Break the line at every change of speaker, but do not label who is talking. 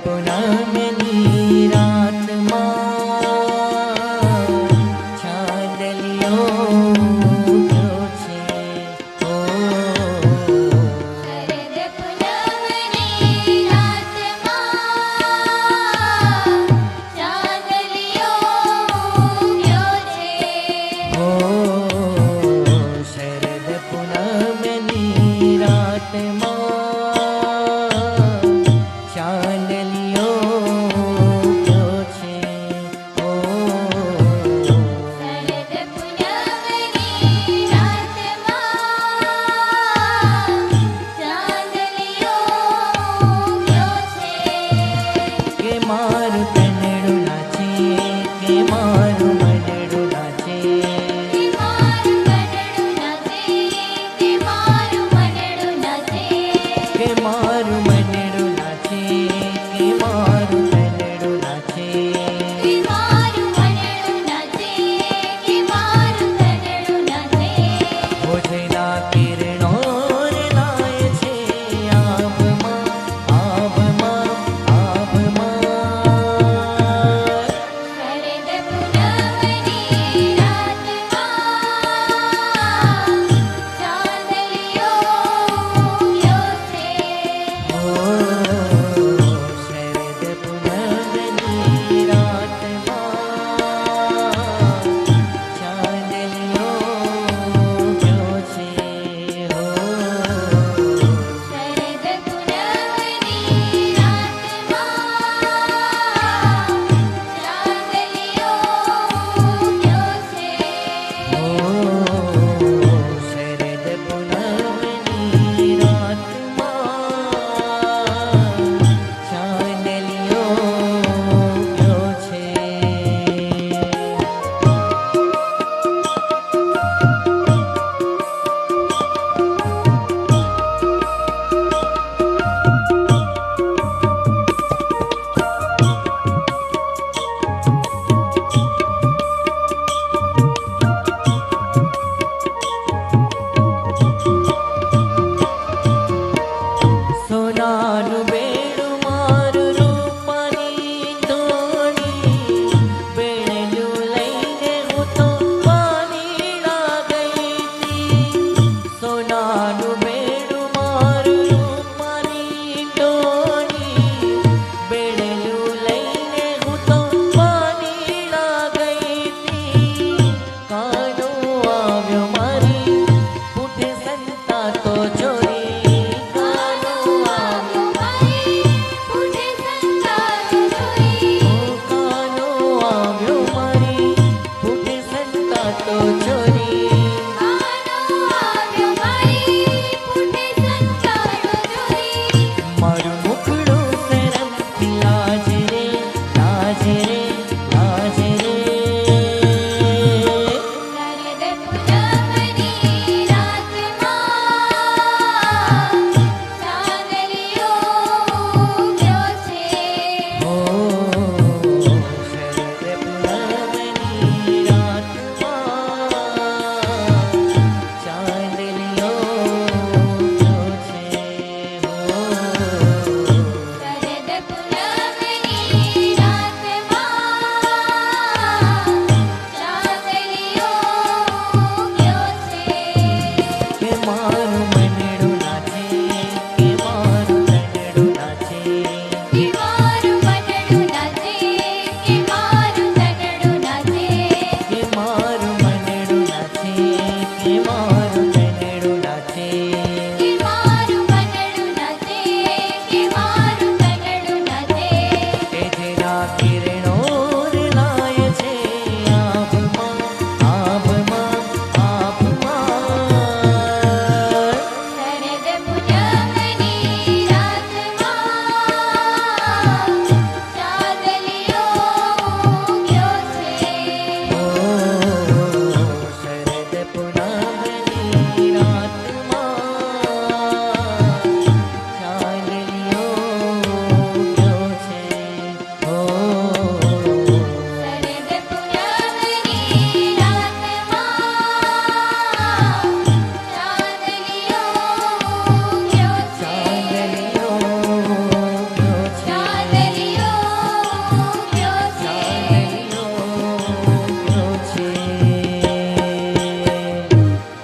પૂનમની રાતમાં ચાંદલિયો ઉગ્યો છે. ઓ
શરદ પૂનમની રાતમાં ચાંદલિયો ઉગ્યો છે.
ઓ શરદ પૂનમની રાતમાં ચાંદલિયો ઉગ્યો છે. ઓ
શરદ પૂનમની રાતમાં ચાંદલિયો ઉગ્યો છે.
કે મારું તનડું નાચે, કે મારું મનડું નાચે,
કે મારું કનડું નાચે, કે મારું મનડું નાચે.
કે મારું મનડું નાચે, કે મારું તનડું નાચે.
કે મારું મનડું નાચે, કે મારું કનડું નાચે.
ભોજના કિરણો લાય છે આભમાં, આભમાં, આભમાં.
શરદ પૂનમની રાતમાં ચાંદલિયો ઉગ્યો છે.
ઓ શરદ પૂનમની રાતમાં ચાંદલિયો ઉગ્યો છે. હો
શરદ પૂનમની રાતમાં ચાંદલિયો ઉગ્યો છે.
ઓ શરદ પૂનમની રાતમાં ચાંદલિયો ઉગ્યો છે. સોનાનું